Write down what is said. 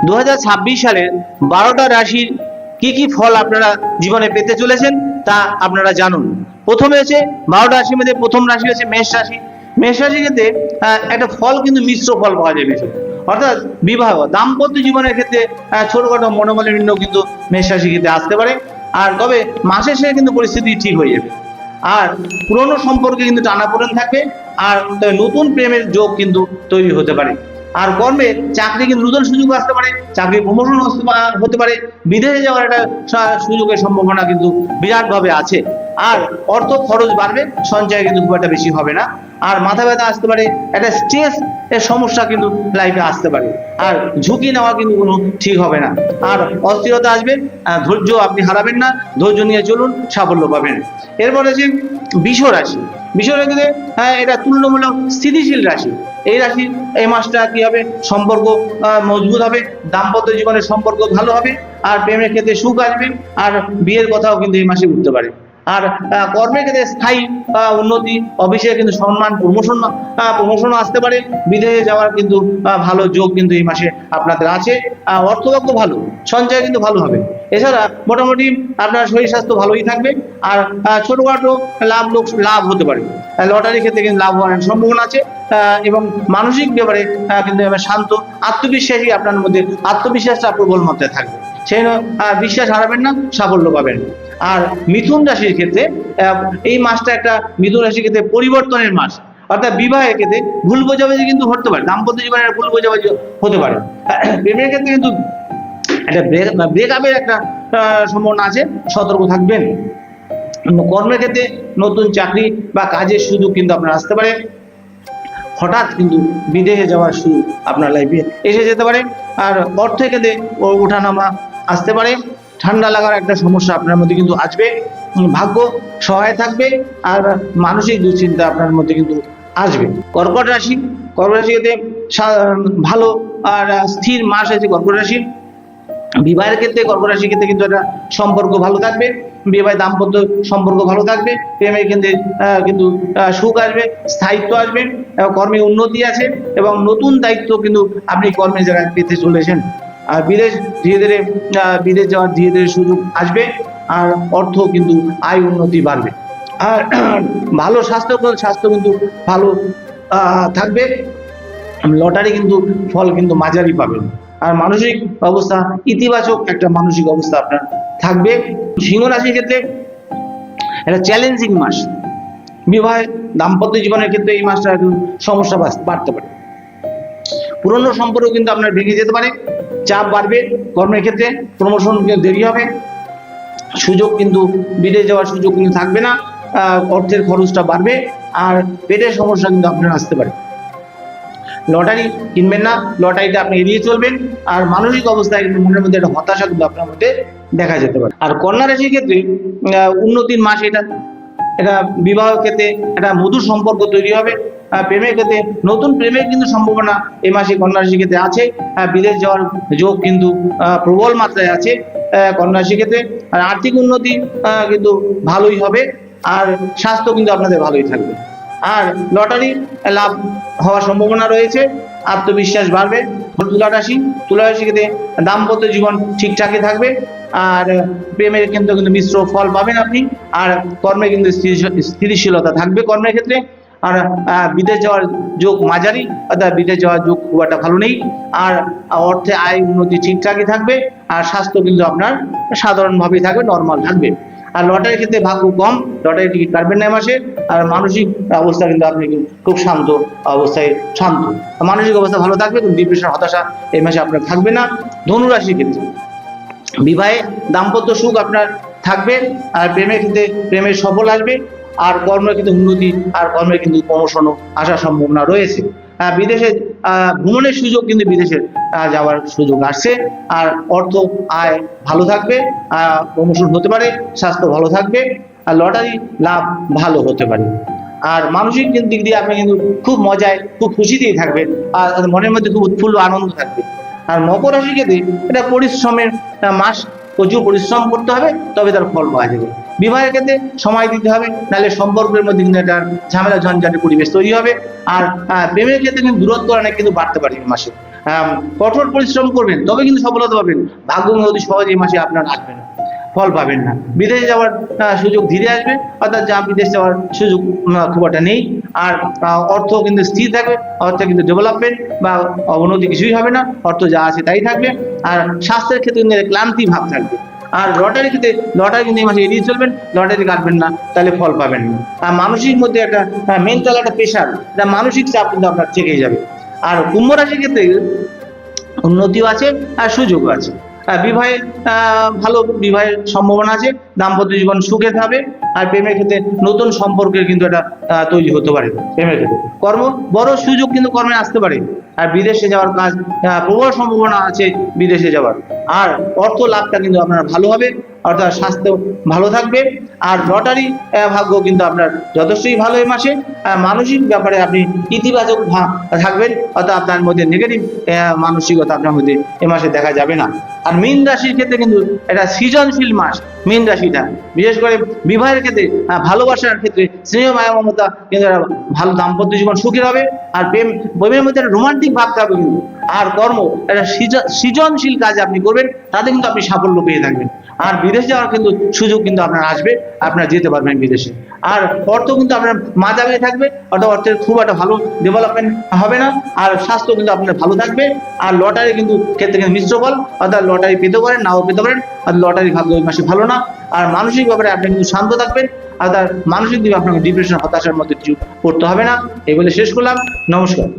2026 সালের 12টা রাশির কি ফল আপনারা জীবনে পেতে চলেছেন তা আপনারা জানুন। প্রথমে হচ্ছে 12টা রাশির মধ্যে প্রথম রাশি হচ্ছে মেষ রাশি। মেষ রাশি ক্ষেত্রে একটা ফল কিন্তু মিশ্র ফল পাওয়া যায় মেষে, অর্থাৎ বিবাহ দাম্পত্য জীবনের ক্ষেত্রে ছোটখাটো মনোমালিন্য কিন্তু মেষ রাশি ক্ষেত্রে আসতে পারে। আর তবে মাসের শেষে কিন্তু পরিস্থিতি ঠিক হয়ে যাবে। আর পুরনো সম্পর্কে কিন্তু টানাপোড়েন থাকবে। আর নতুন প্রেমের যোগ কিন্তু তৈরি হতে পারে। আর কর্মে চাকরি কিন্তু নতুন সুযোগ আসতে পারে, চাকরি প্রমোশন হতে পারে, বিদেশে যাওয়ার একটা সুযোগের সম্ভাবনা কিন্তু বিরাটভাবে আছে। আর অর্থ খরচ বাড়বে, সঞ্চয় কিন্তু খুব একটা বেশি হবে না। আর মাথা ব্যথা আসতে পারে, একটা স্ট্রেস এর সমস্যা কিন্তু লাইফে আসতে পারে। আর ঝুঁকি নেওয়া কিন্তু কোনো ঠিক হবে না। আর অস্থিরতা আসবে, ধৈর্য আপনি হারাবেন না, ধৈর্য নিয়ে চলুন, সাফল্য পাবেন। এরপরে আছে বৃষ রাশি। বৃষ রাশিতে এটা তুলনামূলক স্থিতিশীল রাশি। এই রাশি এই মাসটা কি হবে, সম্পর্ক মজবুত হবে, দাম্পত্য জীবনের সম্পর্ক ভালো হবে, আর প্রেমের ক্ষেত্রে সুখ আসবে, আর বিয়ের কথাও কিন্তু এই মাসে উঠতে পারে। আর কর্মের ক্ষেত্রে স্থায়ী উন্নতি, অফিসে কিন্তু সম্মান, প্রমোশনও আসতে পারে, বিদেশে যাওয়ার কিন্তু ভালো যোগ কিন্তু এই মাসে আপনাদের আছে। অর্থভাগ্য ভালো, সঞ্চয় কিন্তু ভালো হবে। এছাড়া মোটামুটি আপনার শরীর স্বাস্থ্য ভালোই থাকবে। আর ছোটখাটো লাভ হতে পারে, লটারির ক্ষেত্রে কিন্তু লাভ হওয়ার সম্ভাবনা আছে। এবং মানসিক ব্যাপারে কিন্তু শান্ত, আত্মবিশ্বাসী, আপনার মধ্যে আত্মবিশ্বাসটা প্রবল মাত্রায় থাকবে। সেই বিশ্বাস হারাবেন না, সাফল্য পাবেন। আর মিথুন রাশির ক্ষেত্রে এই মাসটা একটা মিথুন রাশির ক্ষেত্রে পরিবর্তনের মাস, অর্থাৎ বিবাহের ক্ষেত্রে ভুল বোঝাবুঝি কিন্তু হতে পারে, দাম্পত্য জীবনের ভুল বোঝাবুঝি হতে পারে। প্রেমের ক্ষেত্রে কিন্তু একটা ব্রেকআপের একটা সম্ভাবনা আছে, সতর্ক থাকবেন। কর্মের ক্ষেত্রে নতুন চাকরি বা কাজের সুযোগ কিন্তু আপনার আসতে পারে। হঠাৎ কিন্তু বিদেশে যাওয়ার সুযোগ আপনার লাইফে এসে যেতে পারে। আর অর্থের ক্ষেত্রে ওঠানামা আসতে পারে। ঠান্ডা লাগার একটা সমস্যা আপনার মধ্যে কিন্তু আসবে। ভাগ্য সহায় থাকবে, আর মানসিক দুশ্চিন্তা আপনার মধ্যে কিন্তু আসবে। কর্কট রাশি। কর্কট রাশিতে ভালো আর স্থির মাস আছে কর্কট রাশি। বিবাহের ক্ষেত্রে কর্কট রাশির ক্ষেত্রে কিন্তু একটা সম্পর্ক ভালো থাকবে, বিবাহ দাম্পত্য সম্পর্ক ভালো থাকবে, প্রেমের ক্ষেত্রে কিন্তু সুখ আসবে, স্থায়িত্ব আসবে, কর্মে উন্নতি আছে, এবং নতুন দায়িত্ব কিন্তু আপনি কর্মের জায়গায় পেতে চলেছেন। আর বিদেশ যাওয়ার ধীরে ধীরে সুযোগ আসবে। আর অর্থ কিন্তু আয় উন্নতি বাড়বে। আর ভালো স্বাস্থ্য কিন্তু ভালো থাকবে। লটারি কিন্তু ফল কিন্তু মাঝারি পাবেন। আর মানসিক অবস্থা ইতিবাচক একটা মানসিক অবস্থা আপনার থাকবে। সিংহ রাশির ক্ষেত্রে একটা চ্যালেঞ্জিং মাস, বিবাহ দাম্পত্য জীবনের ক্ষেত্রে এই মাসটা একটু সমস্যা বাড়তে পারে। পুরনো সম্পর্ক কিন্তু আপনার ভেঙে যেতে পারে, চাপ বাড়বে, কর্মের ক্ষেত্রে প্রমোশন দেরি হবে, সুযোগ কিন্তু বিদেশ যাওয়ার সুযোগ কিন্তু থাকবে না, অর্থের খরচটা বাড়বে, আর পেটের সমস্যা কিন্তু আপনার আসতে পারে। লটারি কিনবেন না, লটারিটা আপনি এড়িয়ে চলবেন। আর মানসিক অবস্থায় কিন্তু মনের মধ্যে একটা হতাশা কিন্তু আপনার মধ্যে দেখা যেতে পারে। আর কন্যা রাশির ক্ষেত্রে উন্নতির মাস এটা বিবাহ ক্ষেত্রে একটা মধুর সম্পর্ক তৈরি হবে। প্রেমের ক্ষেত্রে নতুন প্রেমের কিন্তু সম্ভাবনা এই মাসে কন্যা রাশির ক্ষেত্রে আছে। বিদেশ যাওয়ার যোগ কিন্তু প্রবল মাত্রায় আছে কন্যা রাশির ক্ষেত্রে। আর আর্থিক উন্নতি কিন্তু ভালোই হবে। আর স্বাস্থ্য কিন্তু আপনাদের ভালোই থাকবে। আর লটারি লাভ হওয়ার সম্ভাবনা রয়েছে, আত্মবিশ্বাস বাড়বে। তুলা রাশির ক্ষেত্রে দাম্পত্য জীবন ঠিকঠাকই থাকবে। আর প্রেমের কিন্তু মিশ্র ফল পাবেন আপনি। আর কর্মে কিন্তু স্থিতিশীলতা থাকবে কর্মের ক্ষেত্রে। আর বিদেশ যাওয়ার যোগ মাঝারি, অর্থাৎ বিদেশ যাওয়ার যোগ খুব একটা ভালো নেই। আর অর্থে আয় উন্নতি ঠিকঠাকই থাকবে। আর স্বাস্থ্য কিন্তু আপনার সাধারণভাবেই থাকবে, নর্মাল থাকবে। আর লটারির ক্ষেত্রে ভাগ্য কম, লটারি টিকিট কাটবেন না মাসে। আর মানসিক অবস্থা কিন্তু আপনি খুব শান্ত অবস্থায়, মানসিক অবস্থা ভালো থাকবে, কিন্তু ডিপ্রেশন, হতাশা এই মাসে আপনার থাকবে না। ধনু রাশির ক্ষেত্রে বিবাহে দাম্পত্য সুখ আপনার থাকবে। আর প্রেমের ক্ষেত্রে প্রেমের সফল আসবে। আর কর্মের ক্ষেত্রে উন্নতি, আর কর্মের কিন্তু প্রমোশনও আসার সম্ভাবনা রয়েছে। বিদেশে ভ্রমণের সুযোগ কিন্তু বিদেশে যাওয়ার সুযোগ আসছে। আর অর্থ আয় ভালো থাকবে, প্রমোশন হতে পারে, স্বাস্থ্য ভালো থাকবে। আর লটারি লাভ ভালো হতে পারে। আর মানসিক দিক দিয়ে আপনি কিন্তু খুব মজায়, খুব খুশিতেই থাকবেন। আর মনের মধ্যে খুব উৎফুল্ল আনন্দ থাকবে। আর মকর রাশি ক্ষেত্রে এটা পরিশ্রমের মাস, প্রচুর পরিশ্রম করতে হবে, তবে তার ফল পাওয়া যাবে। বিবাহের ক্ষেত্রে সময় দিতে হবে, নাহলে সম্পর্কের মধ্যে কিন্তু একটা ঝামেলা ঝঞ্ঝাটের পরিবেশ তৈরি হবে। আর প্রেমের ক্ষেত্রে কিন্তু দূরত্ব অনেক কিন্তু বাড়তে পারে এই মাসে। কঠোর পরিশ্রম করবেন তবে কিন্তু সফলতা পাবেন। ভাগ্য অতি সহজে এই মাসে আপনার আসবে না, ফল পাবেন না। বিদেশে যাওয়ার সুযোগ ধীরে আসবে, অর্থাৎ যা বিদেশ যাওয়ার সুযোগ খুব একটা নেই। আর অর্থ কিন্তু স্থির থাকবে, অর্থ কিন্তু ডেভেলপমেন্ট বা অবনতি কিছুই হবে না, অর্থ যা আছে তাই থাকবে। আর স্বাস্থ্যের ক্ষেত্রে কিন্তু ক্লান্তি ভাব থাকবে। আর লটারি ক্ষেত্রে লটারি কিন্তু এই মাসে এড়িয়ে চলবেন, লটারি কাটবেন না, তাহলে ফল পাবেন না। আর মানসিক মধ্যে একটা মেন্টাল একটা প্রেশার, একটা মানসিক চাপ কিন্তু আপনার থেকেই যাবে। আর কুম্ভ রাশির ক্ষেত্রে উন্নতিও আছে আর সুযোগও আছে। বিবাহের ভালো বিবাহের সম্ভাবনা আছে, দাম্পত্য জীবন সুখে থাকবে। আর প্রেমের ক্ষেত্রে নতুন সম্পর্কের কিন্তু একটা তৈরি হতে পারে। প্রেমের ক্ষেত্রে কর্ম বড় সুযোগ কিন্তু কর্মে আসতে পারে। আর বিদেশে যাওয়ার কাজ প্রবল সম্ভাবনা আছে বিদেশে যাওয়ার। আর অর্থ লাভটা কিন্তু আপনার ভালো হবে, অর্থাৎ স্বাস্থ্য ভালো থাকবে। আর লটারি ভাগ্য কিন্তু আপনার যথেষ্টই ভালো এই মাসে। মানসিক ব্যাপারে আপনি ইতিবাচক থাকবেন, অর্থাৎ আপনার মধ্যে নেগেটিভ মানসিকতা আপনার মধ্যে এ মাসে দেখা যাবে না। আর মীন রাশির ক্ষেত্রে কিন্তু এটা সৃজনশীল মাস। মীন রাশিটা বিশেষ করে বিবাহের ক্ষেত্রে, ভালোবাসার ক্ষেত্রে স্নেহ মায়া মমতা কিন্তু একটা ভালো দাম্পত্য জীবন সুখী হবে। আর প্রেমের মধ্যে একটা রোমান্টিক ভাব থাকবে কিন্তু। আর কর্ম একটা সৃজনশীল কাজ আপনি করবেন, তাতে কিন্তু আপনি সাফল্য পেয়ে থাকবেন। আর বিদেশ যাওয়ার কিন্তু সুযোগ কিন্তু আপনার আসবে, আপনারা যেতে পারবেন বিদেশে। আর অর্থ কিন্তু আপনার মাঝামাঝি থাকবে, অর্থাৎ অর্থের খুব একটা ভালো ডেভেলপমেন্ট হবে না। আর স্বাস্থ্য কিন্তু আপনার ভালো থাকবে। আর লটারি কিন্তু ক্ষেত্রে কিন্তু মিশ্র ফল, অর্থাৎ লটারি পেতে পারেন নাও পেতে পারেন। আর লটারি ভাগ্য ওই মাসে ভালো না। আর মানসিক ব্যাপারে আপনি কিন্তু শান্ত থাকবেন, আর তার মানসিক দিকে আপনাকে ডিপ্রেশন হতাশার মধ্যে কিছু পড়তে হবে না। এই বলে শেষ করলাম। নমস্কার।